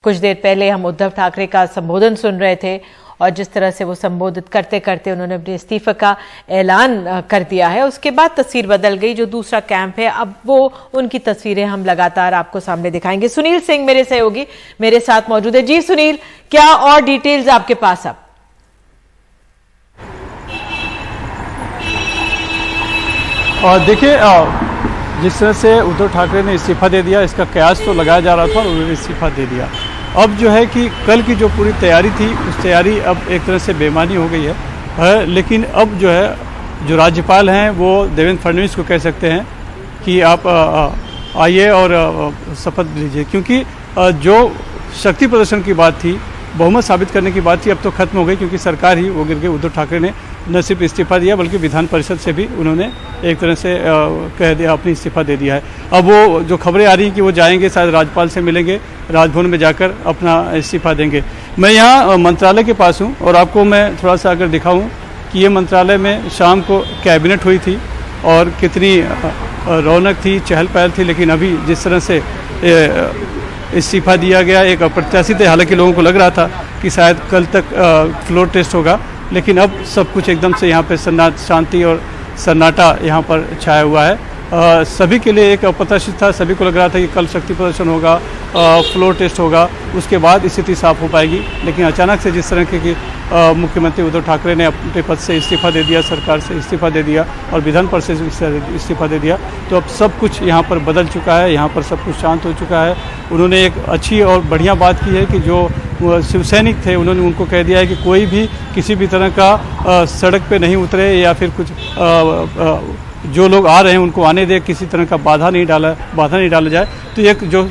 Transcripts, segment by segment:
कुछ देर पहले हम उद्धव ठाकरे का संबोधन सुन रहे थे और जिस तरह से वो संबोधित करते करते उन्होंने अपने इस्तीफे का ऐलान कर दिया है, उसके बाद तस्वीर बदल गई। जो दूसरा कैंप है, अब वो उनकी तस्वीरें हम लगातार आपको सामने दिखाएंगे। सुनील सिंह मेरे सहयोगी मेरे साथ मौजूद है। जी सुनील, क्या और डिटेल्स आपके पास? अब और देखिए, जिस तरह से उद्धव ठाकरे ने इस्तीफा दे दिया, इसका कयास तो लगाया जा रहा था और उन्होंने इस्तीफा दे दिया। अब जो है कि कल की जो पूरी तैयारी थी, उस तैयारी अब एक तरह से बेमानी हो गई है। लेकिन अब जो है, जो राज्यपाल हैं वो देवेंद्र फडणवीस को कह सकते हैं कि आप आइए और शपथ लीजिए, क्योंकि जो शक्ति प्रदर्शन की बात थी, बहुमत साबित करने की बात थी, अब तो खत्म हो गई, क्योंकि सरकार ही वो गिर गई। उद्धव ठाकरे ने न सिर्फ इस्तीफा दिया बल्कि विधान परिषद से भी उन्होंने एक तरह से कह दिया, अपनी इस्तीफा दे दिया है। अब वो जो खबरें आ रही हैं कि वो जाएंगे, शायद राज्यपाल से मिलेंगे, राजभवन में जाकर अपना इस्तीफा देंगे। मैं यहाँ मंत्रालय के पास हूँ और आपको मैं थोड़ा सा अगर दिखाऊँ कि ये मंत्रालय में शाम को कैबिनेट हुई थी और कितनी रौनक थी, चहल पहल थी। लेकिन अभी जिस तरह से इस्तीफा दिया गया, एक अप्रत्याशित है। हालांकि लोगों को लग रहा था कि शायद कल तक फ्लोर टेस्ट होगा, लेकिन अब सब कुछ एकदम से यहाँ पे शांति और सन्नाटा यहाँ पर छाया हुआ है। सभी के लिए एक अप्रत्याशित था, सभी को लग रहा था कि कल शक्ति प्रदर्शन होगा, फ्लोर टेस्ट होगा, उसके बाद स्थिति साफ हो पाएगी। लेकिन अचानक से जिस तरह की मुख्यमंत्री उद्धव ठाकरे ने अपने पद से इस्तीफा दे दिया, सरकार से इस्तीफा दे दिया और विधान परिषद से इस्तीफा दे दिया, तो अब सब कुछ यहाँ पर बदल चुका है, यहाँ पर सब कुछ शांत हो चुका है। उन्होंने एक अच्छी और बढ़िया बात की है कि जो शिवसैनिक थे, उन्होंने उनको कह दिया है कि कोई भी किसी भी तरह का सड़क पे नहीं उतरे या फिर कुछ जो लोग आ रहे हैं उनको आने दे, किसी तरह का बाधा नहीं डाला जाए। तो एक जो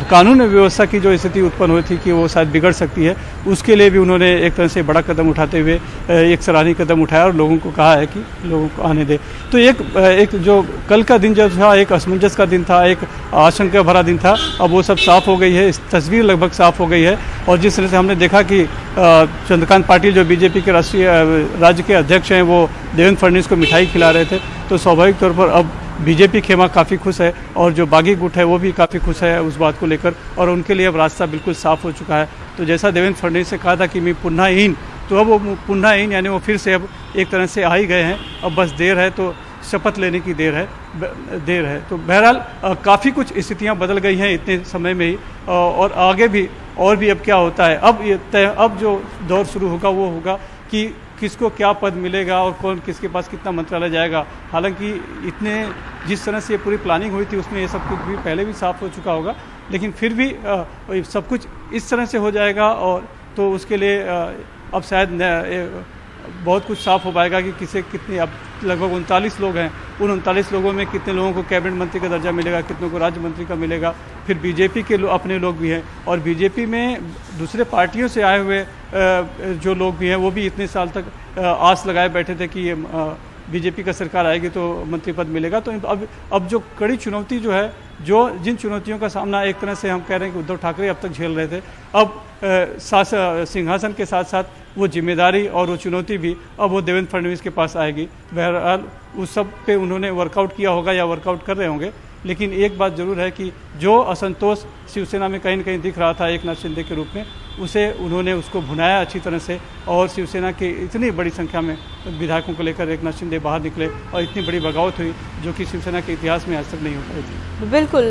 कानून व्यवस्था की जो स्थिति उत्पन्न हुई थी कि वो शायद बिगड़ सकती है, उसके लिए भी उन्होंने एक तरह से बड़ा कदम उठाते हुए एक सराहनीय कदम उठाया और लोगों को कहा है कि लोगों को आने दे। तो एक जो कल का दिन जो था, एक असमंजस का दिन था, एक आशंका भरा दिन था, अब वो सब साफ हो गई है। इस तस्वीर लगभग साफ हो गई है। और जिस तरह से हमने देखा कि चंद्रकांत पाटिल जो बीजेपी के राज्य के अध्यक्ष हैं, वो देवेंद्र फडणवीस को मिठाई खिला रहे थे, तो स्वाभाविक तौर पर अब बीजेपी खेमा काफ़ी खुश है और जो बागी गुट है वो भी काफ़ी खुश है उस बात को लेकर, और उनके लिए अब रास्ता बिल्कुल साफ हो चुका है। तो जैसा देवेंद्र फडणवीस ने कहा था कि मैं पुनः इन, तो अब वो पुनः इन यानी वो फिर से अब एक तरह से आ ही गए हैं। अब बस देर है, तो शपथ लेने की देर है। तो बहरहाल काफ़ी कुछ स्थितियां बदल गई हैं इतने समय में ही, और आगे भी अब क्या होता है। अब जो दौर शुरू होगा वो होगा कि किसको क्या पद मिलेगा और कौन किसके पास कितना मंत्रालय जाएगा। हालांकि जिस तरह से ये पूरी प्लानिंग हुई थी उसमें ये सब कुछ भी पहले भी साफ हो चुका होगा, लेकिन फिर भी सब कुछ इस तरह से हो जाएगा। और तो उसके लिए अब शायद बहुत कुछ साफ हो पाएगा कि किसे कितने, अब लगभग 39 लोग हैं, उन 39 लोगों में कितने लोगों को कैबिनेट मंत्री का दर्जा मिलेगा, कितनों को राज्य मंत्री का मिलेगा। फिर बीजेपी के अपने लोग भी हैं, और बीजेपी में दूसरे पार्टियों से आए हुए जो लोग भी हैं, वो भी इतने साल तक आस लगाए बैठे थे कि बीजेपी का सरकार आएगी तो मंत्री पद मिलेगा। तो अब जो कड़ी चुनौती जो है, जिन चुनौतियों का सामना एक तरह से हम कह रहे हैं कि उद्धव ठाकरे अब तक झेल रहे थे, अब सिंहासन के साथ साथ वो जिम्मेदारी और वो चुनौती भी अब वो देवेंद्र फडणवीस के पास आएगी। बहरहाल उस सब पे उन्होंने वर्कआउट किया होगा या वर्कआउट कर रहे होंगे, लेकिन एक बात जरूर है कि जो असंतोष शिवसेना में कहीं न कहीं दिख रहा था एकनाथ शिंदे के रूप में, उन्होंने उसको भुनाया अच्छी तरह से। और शिवसेना के इतनी बड़ी संख्या में विधायकों को लेकर एकनाथ शिंदे बाहर निकले और इतनी बड़ी बगावत हुई जो कि शिवसेना के इतिहास में आज तक नहीं हो पाई थी। बिल्कुल।